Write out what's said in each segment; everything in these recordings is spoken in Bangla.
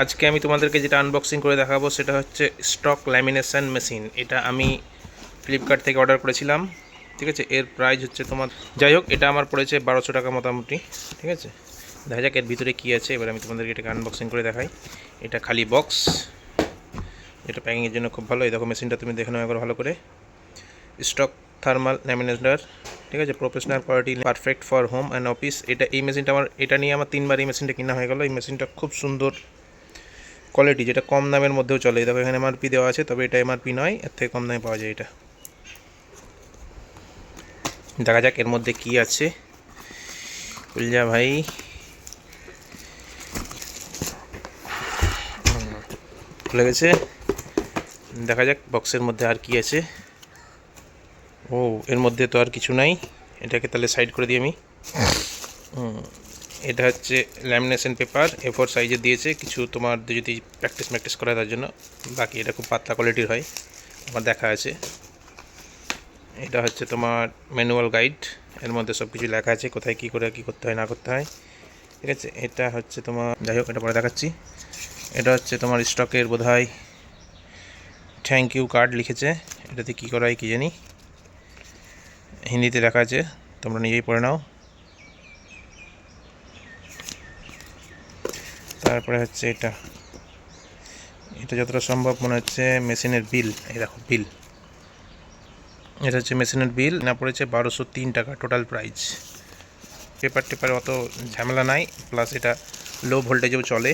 আজকে আমি তোমাদেরকে যেটা আনবক্সিং করে দেখাবো সেটা হচ্ছে স্টক ল্যামিনেশন মেশিন। এটা আমি ফ্লিপকার্ট থেকে অর্ডার করেছিলাম, ঠিক আছে। এর প্রাইস হচ্ছে তোমার, যাই হোক, এটা আমার পড়েছে 1200 টাকা মোটামুটি, ঠিক আছে। দেখা যাক এর ভিতরে কী আছে। এবার আমি তোমাদেরকে এটাকে আনবক্সিং করে দেখাই। এটা খালি বক্স, এটা প্যাকিংয়ের জন্য খুব ভালো। এই দেখো মেশিনটা তুমি দেখে নাও একবার ভালো করে। স্টক থার্মাল ল্যামিনেটর, ঠিক আছে, professional quality, perfect for home and office. এই মেশিনটা এটা নিয়ে আমার 3বার এই মেশিনটা কেনা হয়ে গেল। এই মেশিনটা খুব সুন্দর কোয়ালিটি, যেটা কম দামের মধ্যেও চলে। দেখো এখানে এমআরপি দেওয়া আছে, তবে এটা এমআরপি নয়, এর থেকে কম দামে পাওয়া যায় এটা। দেখা যাক এর মধ্যে কি আছে। কুলজা ভাই, খুলে গেছে। দেখা যাক বক্সের মধ্যে আর কি আছে। ও, এর মধ্যে তো আর কিছু নাই। এটাকে তাহলে সাইড করে দিই আমি। এটা হচ্ছে ল্যামিনেশন পেপার, A4 সাইজে দিয়েছে। কিছু তোমার যদি প্র্যাকটিস করা তার জন্য। বাকি এটা খুব পাতলা কোয়ালিটির হয়, আমার দেখা আছে। এটা হচ্ছে তোমার ম্যানুয়াল গাইড, এর মধ্যে সব কিছু লেখা আছে, কোথায় কী করে কী করতে হয় না করতে হয়, ঠিক আছে। এটা হচ্ছে তোমার, যাই হোক, এটা পরে দেখাচ্ছি। এটা হচ্ছে তোমার স্টকের বোধহয় থ্যাংক ইউ কার্ড লিখেছে। এটাতে কী করা হয় কী জানি, হিন্দিতে লেখা আছে, তোমরা নিজেই পড়ে নাও। তারপরে হচ্ছে এটা যতটা সম্ভব মনে হচ্ছে মেশিনের বিল। এই দেখো বিল, এটা হচ্ছে মেশিনের বিল। না পড়েছে 1203 টাকা টোটাল প্রাইস। পেপারে অত ঝামেলা নাই, প্লাস এটা লো ভোল্টেজেও চলে।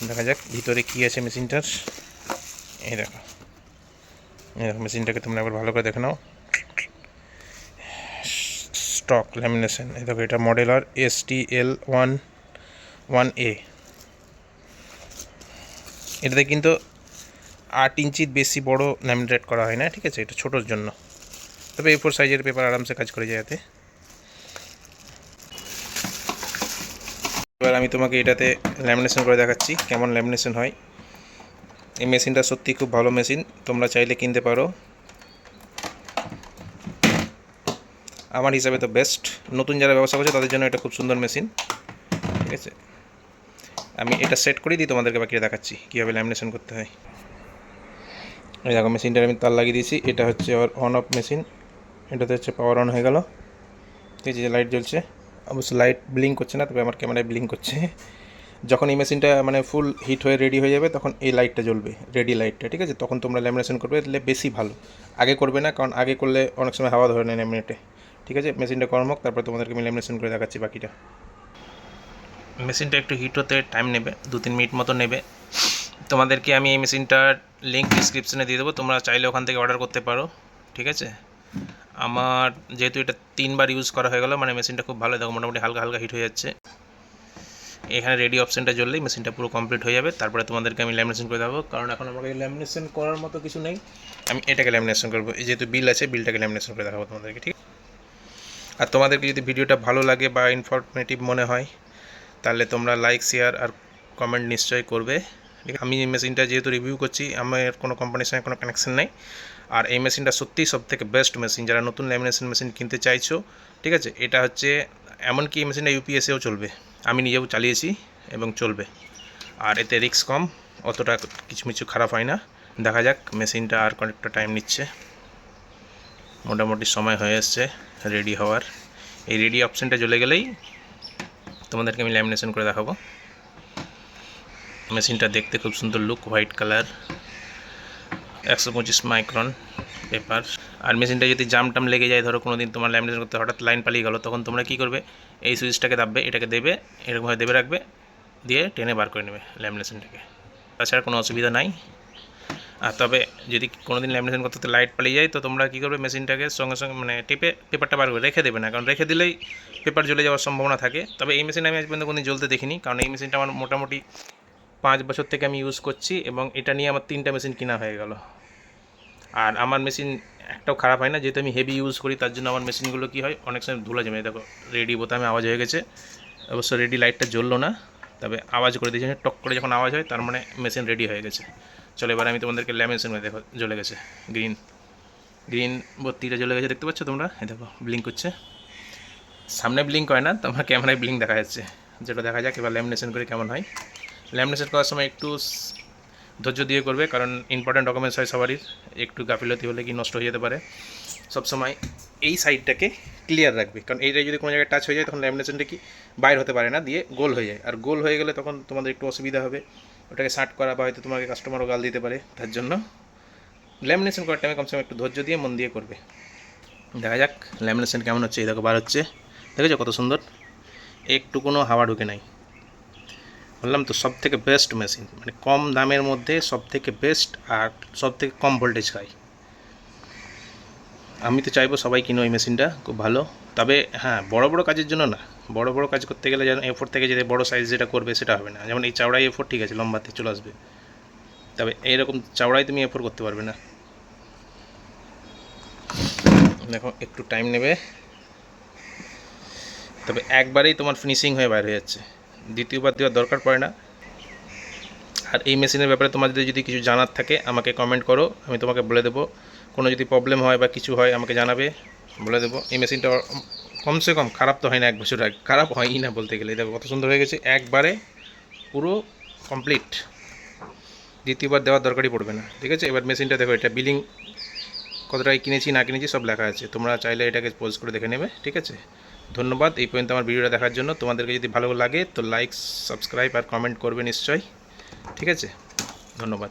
দেখা যাক ভিতরে কী আছে মেশিনটার। এই দেখো মেশিনটাকে তোমরা একবার ভালো করে দেখে নাও। স্টক ল্যামিনেশন, এই দেখো এটা মডেলার STL11A। এটাতে কিন্তু 8 ইঞ্চির বেশি বড় ল্যামিনেট করা হয় না, ঠিক আছে, এটা ছোটোর জন্য। তবে A4 সাইজের পেপার আরামসে কাজ করে যায় এতে। এবার আমি তোমাকে এটাতে ল্যামিনেশন করে দেখাচ্ছি কেমন ল্যামিনেশন হয়। এই মেশিনটা সত্যি খুব ভালো মেশিন, তোমরা চাইলে কিনতে পারো। আমার হিসাবে তো বেস্ট। নতুন যারা ব্যবসা করছে তাদের জন্য এটা খুব সুন্দর মেশিন, ঠিক আছে। আমি এটা সেট করে দিই, তোমাদেরকে বাকি দেখাচ্ছি কীভাবে ল্যামিনেশন করতে হয়। এই দেখো মেশিনটার আমি তার লাগিয়ে দিয়েছি। এটা হচ্ছে অন অফ মেশিন। এটাতে হচ্ছে পাওয়ার অন হয়ে গেল, ঠিক আছে। লাইট জ্বলছে, অবশ্য লাইট ব্লিঙ্ক করছে না, তবে আমার ক্যামেরায় ব্লিঙ্ক করছে। যখন এই মেশিনটা মানে ফুল হিট হয়ে রেডি হয়ে যাবে তখন এই লাইটটা জ্বলবে, রেডি লাইটটা, ঠিক আছে। তখন তোমরা ল্যামিনেশন করবে, তাহলে বেশি ভালো। আগে করবে না, কারণ আগে করলে অনেক সময় হাওয়া ধরে নেয় ল্যামিনেটে, ঠিক আছে। মেশিনটা গরম হোক, তারপর তোমাদেরকে আমি ল্যামিনেশন করে দেখাচ্ছি বাকিটা। মেশিনটা একটু হিট হতে টাইম নেবে, 2-3 মিনিট মতো নেবে। তোমাদেরকে আমি এই মেশিনটার লিঙ্ক ডিসক্রিপশনে দিয়ে দেবো, তোমরা চাইলে ওখান থেকে অর্ডার করতে পারো, ঠিক আছে। আমার যেহেতু এটা 3বার ইউজ করা হয়ে গেল, মানে মেশিনটা খুব ভালো। দেখো মোটামুটি হালকা হালকা হিট হয়ে যাচ্ছে। এখানে রেডি অপশানটা জ্বললেই মেশিনটা পুরো কমপ্লিট হয়ে যাবে। তারপরে তোমাদেরকে আমি ল্যামিনেশন করে দেবো, কারণ এখন আমাকে ল্যামিনেশন করার মতো কিছু নেই। আমি এটাকে ল্যামিনেশন করবো, যেহেতু বিল আছে, বিলটাকে ল্যামিনেশন করে দেখাবো তোমাদেরকে, ঠিক। আর তোমাদেরকে যদি ভিডিওটা ভালো লাগে বা ইনফরমেটিভ মনে হয়, তাহলে তোমরা লাইক, শেয়ার আর কমেন্ট নিশ্চয়ই করবে। আমি এই মেশিনটা যেহেতু রিভিউ করছি, আমার কোনো কোম্পানির সঙ্গে কোনো কানেকশন নেই। আর এই মেশিনটা সত্যিই সবথেকে বেস্ট মেশিন, যারা নতুন ল্যামিনেশন মেশিন কিনতে চাইছো, ঠিক আছে। এটা হচ্ছে এমনকি এই মেশিনটা ইউপিএসেও চলবে, আমি নিজেও চালিয়েছি এবং চলবে। আর এতে রিস্ক কম, অতটা কিছু খারাপ হয় না। দেখা যাক মেশিনটা আর কয়েকটা টাইম নিচ্ছে, মোটামুটি সময় হয়ে এসছে রেডি হওয়ার। এই রেডি অপশানটা জ্বলে গেলেই তোমাদেরকে আমি ল্যামিনেশন করে দেখাবো। মেশিনটা দেখতে খুব সুন্দর look, white colour, 125 micron paper. আর মেশিনটা যদি জাম লেগে যায়, ধরো কোনো দিন তোমার ল্যামিনেশন করতে হঠাৎ লাইন পালিয়ে গেলো, তখন তোমরা কী করবে, এই সুইচটাকে দাববে, এটাকে দেবে, এরকমভাবে দেবে রাখবে, দিয়ে টেনে বার করে নেবে ল্যামিনেশনটাকে। তাছাড়া কোনো অসুবিধা নাই। আর তবে যদি কোনো দিন ল্যামিনেশন করতে লাইট পালিয়ে যায়, তো তোমরা কী করবে, মেশিনটাকে সঙ্গে সঙ্গে মানে টিপে পেপারটা বার করে রেখে দেবে না, কারণ রেখে দিলেই পেপার জ্বলে যাওয়ার সম্ভাবনা থাকে। তবে এই মেশিন আমি আজ পর্যন্ত কোনো দিন জ্বলতে দেখিনি, কারণ এই মেশিনটা আমার মোটামুটি 5 বছর থেকে আমি ইউজ করছি, এবং এটা নিয়ে আমার 3টা মেশিন কেনা হয়ে গেল। আর আমার মেশিন একটাও খারাপ হয় না, যেহেতু আমি হেভি ইউজ করি, তার জন্য আমার মেশিনগুলো কী হয়, অনেক সময় ধুলা জমে। দেখো রেডি বোতামে আওয়াজ হয়ে গেছে, অবশ্য রেডি লাইটটা জ্বললো না, তবে আওয়াজ করে দিয়েছে, টক করে যখন আওয়াজ হয় তার মানে মেশিন রেডি হয়ে গেছে। চলো এবার আমি তোমাদেরকে ল্যামিনেশন করে দেখো, জ্বলে গেছে গ্রিন বত্তিটা জ্বলে গেছে, দেখতে পাচ্ছ তোমরা? এই দেখো ব্লিঙ্ক করছে। সামনে ব্লিঙ্ক হয় না, তোমার ক্যামেরায় ব্লিঙ্ক দেখা যাচ্ছে। যেটা দেখা যাক এবার ল্যামিনেশন করে কেমন হয়। ল্যামিনেশন করার সময় একটু ধৈর্য দিয়ে করবে, কারণ ইম্পর্ট্যান্ট ডকুমেন্টস হয় সবারই, একটু গাফিলতি হলে কি নষ্ট হয়ে যেতে পারে। সবসময় এই সাইডটাকে ক্লিয়ার রাখবে, কারণ এইটা যদি কোনো জায়গায় টাচ হয়ে যায় তখন ল্যামিনেশনটা কি বাইর হতে পারে না, দিয়ে গোল হয়ে যায়, আর গোল হয়ে গেলে তখন তোমাদের একটু অসুবিধা হবে ওটাকে শার্ট করা, বা হয়তো তোমাকে কাস্টমারও গাল দিতে পারে। তার জন্য ল্যামিনেশন করার টাইমে কমসে কম একটু ধৈর্য দিয়ে মন দিয়ে করবে। দেখা যাক ল্যামিনেশন কেমন হচ্ছে। এই দেখো বার হচ্ছে, দেখেছো কত সুন্দর, একটু কোনো হাওয়া ঢুকে নাই। বললাম তো সব থেকে বেস্ট মেশিন, মানে কম দামের মধ্যে সব থেকে বেস্ট, আর সব থেকে কম ভোল্টেজ খায়। আমি তো চাইবো সবাই কিনো এই মেশিনটা, খুব ভালো। তবে হ্যাঁ, বড় বড় কাজের জন্য না, বড় বড় কাজ করতে গেলে যেন A4 থেকে যেটা বড় সাইজ যেটা করবে সেটা হবে না। যেমন এই চাওড়াই A4 ঠিক আছে, লম্বাতে চলে আসবে, তবে এইরকম চাওড়াই তুমি A4 করতে পারবে না। দেখো একটু টাইম নেবে, তবে একবারেই তোমার ফিনিশিং হয়ে বাইরে হয়ে যাচ্ছে, দ্বিতীয়বার দেওয়ার দরকার পড়ে না। আর এই মেশিনের ব্যাপারে তোমাদের যদি কিছু জানার থাকে আমাকে কমেন্ট করো, আমি তোমাকে বলে দেবো। কোনো যদি প্রবলেম হয় বা কিছু হয় আমাকে জানাবে, বলে দেবো। এই মেশিনটা কমসে কম খারাপ তো হয় না, 1 বছর আগে খারাপ হয়ই না বলতে গেলে। দেখো কত সুন্দর হয়ে গেছে, একবারে পুরো কমপ্লিট, দ্বিতীয়বার দেওয়ার দরকারই পড়বে না। ঠিক আছে, এবার মেশিনটা দেখো, এটা বিলিং কত টাকায় কিনেছি না কিনেছি সব লেখা আছে, তোমরা চাইলে এটাকে পোজ করে দেখে নেবে। ঠিক আছে, ধন্যবাদ এই পর্যন্ত আমার ভিডিওটা দেখার জন্য। তোমাদেরকে যদি ভালো লাগে তো লাইক, সাবস্ক্রাইব আর কমেন্ট করবে নিশ্চয়ই। ঠিক আছে, ধন্যবাদ।